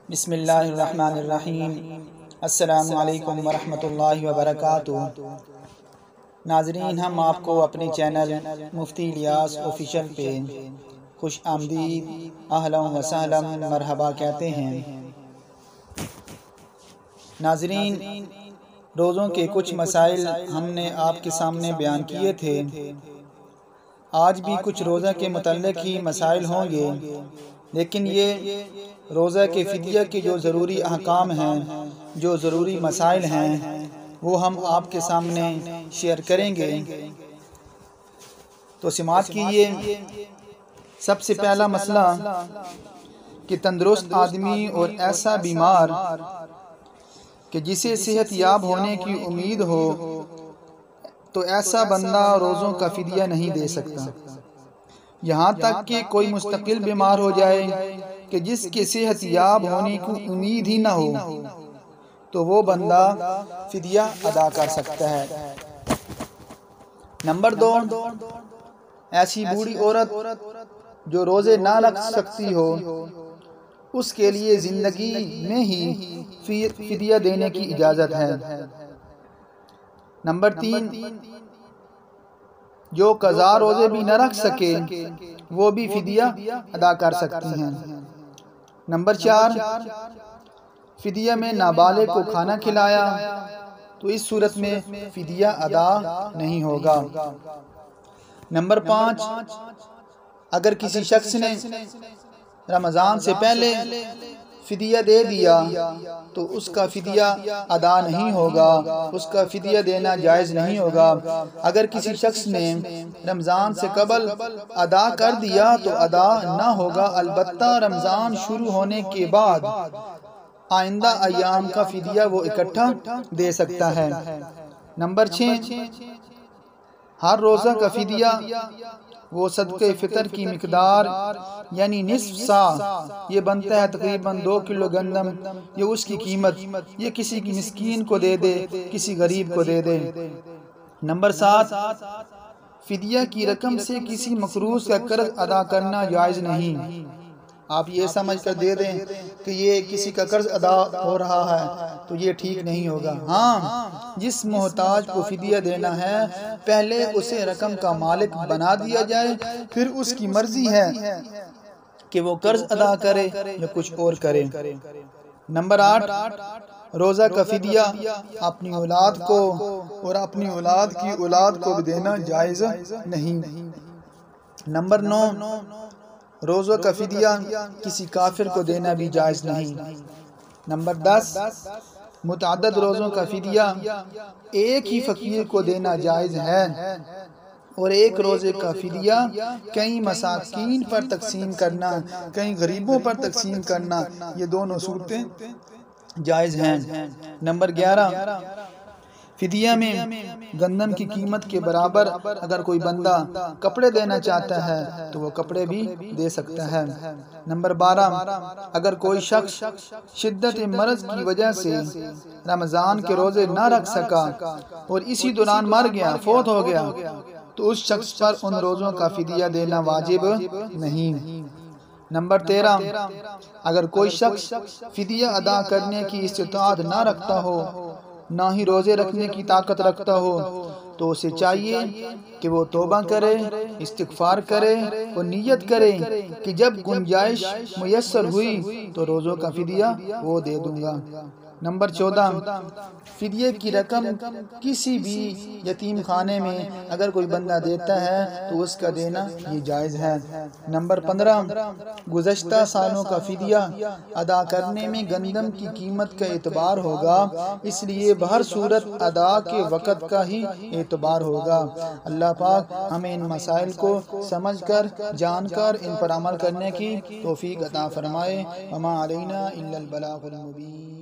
بسم اللہ الرحمن الرحیم۔ السلام علیکم ورحمۃ اللہ وبرکاتہ۔ ناظرین، ہم آپ کو اپنے چینل مفتی الیاس آفیشیل پہ خوش آمدید، اہلا و سہلا، مرحبا کہتے ہیں۔ ناظرین، روزوں کے کچھ مسائل ہم نے آپ کے سامنے بیان کیے تھے۔ آج بھی کچھ روزہ کے متعلق ہی مسائل ہوں گے، لیکن یہ روزہ کے فدیہ کے جو ضروری احکام ہیں، جو ضروری مسائل ہیں، وہ ہم آپ کے سامنے شیئر کریں گے۔ تو سماعت کیجیے۔ سب سے پہلا مسئلہ کہ تندرست آدمی اور ایسا بیمار کہ جسے صحت یاب ہونے کی امید ہو، تو ایسا بندہ روزوں کا فدیہ نہیں دے سکتا۔ یہاں تک کہ کوئی مستقل بیمار ہو جائے کہ جس کے صحت یاب ہونے کی امید ہی نہ ہو، تو وہ بندہ فدیہ ادا کر سکتا ہے۔ نمبر 2، ایسی بوڑھی عورت جو روزے نہ رکھ سکتی ہو، اس کے لیے زندگی میں ہی فدیہ دینے کی اجازت ہے۔ نمبر 3، جو قضا روزے بھی نہ رکھ سکے، وہ بھی فدیہ ادا کر سکتی ہیں۔ نمبر 4، فدیہ میں نابالغ کو کھانا کھلایا تو اس صورت میں فدیہ ادا نہیں ہوگا۔ نمبر 5، اگر کسی شخص نے رمضان سے پہلے فدیہ دے دیا تو اس کا فدیہ ادا نہیں ہوگا، اس کا فدیہ دینا جائز نہیں ہوگا۔ اگر کسی شخص نے رمضان سے قبل ادا کر دیا تو ادا نہ ہوگا، البتہ رمضان شروع ہونے کے بعد آئندہ ایام کا فدیہ وہ اکٹھا دے سکتا ہے۔ نمبر 6، ہر روزہ کا فدیہ وہ صدقہ فطر کی مقدار یعنی نصف سا، یہ بنتا ہے تقریباً 2 کلو گندم، یہ اس کی قیمت، یہ کسی کی مسکین کو دے دے، کسی غریب کو دے دے۔ نمبر 7، فدیہ کی رقم سے کسی مقروض کا قرض ادا کرنا جائز نہیں۔ آپ یہ سمجھ کر دے دیں کہ یہ کسی کا قرض ادا ہو رہا ہے تو یہ ٹھیک نہیں ہوگا۔ ہاں، جس محتاج کو فدیہ دینا ہے، پہلے اسے رقم کا مالک بنا دیا جائے، پھر اس کی مرضی ہے کہ وہ قرض ادا کرے یا کچھ اور کرے۔ نمبر 8، روزہ کا فدیہ اپنی اولاد کو اور اپنی اولاد کی اولاد کو بھی دینا جائز نہیں۔ نمبر 9، روزہ کا فدیہ کسی کافر کو دینا بھی جائز نہیں۔ نمبر 10، متعدد روزوں کا فدیہ ایک ہی فقیر کو دینا جائز ہے، اور ایک روزے کا فدیہ کئی مساکین پر تقسیم کرنا، کئی غریبوں پر تقسیم کرنا، یہ دونوں صورتیں جائز ہیں۔ نمبر 11، فدیہ میں گندم کی قیمت کے برابر اگر کوئی بندہ کپڑے دینا چاہتا ہے تو وہ کپڑے بھی دے سکتا ہے۔ نمبر 12، اگر کوئی شخص شدت مرض کی وجہ سے رمضان کے روزے نہ رکھ سکا اور اسی دوران مر گیا، فوت ہو گیا، تو اس شخص پر ان روزوں کا فدیہ دینا واجب نہیں۔ نمبر 13، اگر کوئی شخص فدیہ ادا کرنے کی استطاعت نہ رکھتا ہو، نہ ہی روزے رکھنے کی طاقت رکھتا ہو، تو اسے چاہیے کہ وہ توبہ کرے، استغفار کرے اور نیت کرے کہ جب گنجائش میسر ہوئی تو روزوں کا فدیہ وہ دے دوں گا۔ نمبر 14، فدیے کی رقم کسی بھی یتیم خانے میں اگر کوئی بندہ دیتا ہے تو اس کا دینا یہ جائز ہے۔ نمبر 15، گزشتہ سالوں کا فدیہ ادا کرنے میں گندم کی قیمت کا اعتبار ہوگا، اس لیے بہر صورت ادا کے وقت کا ہی اعتبار ہوگا۔ اللہ پاک ہمیں ان مسائل کو سمجھ کر، جان کر ان پر عمل کرنے کی توفیق عطا فرمائے۔ وما علینا الا البلاغ المبین۔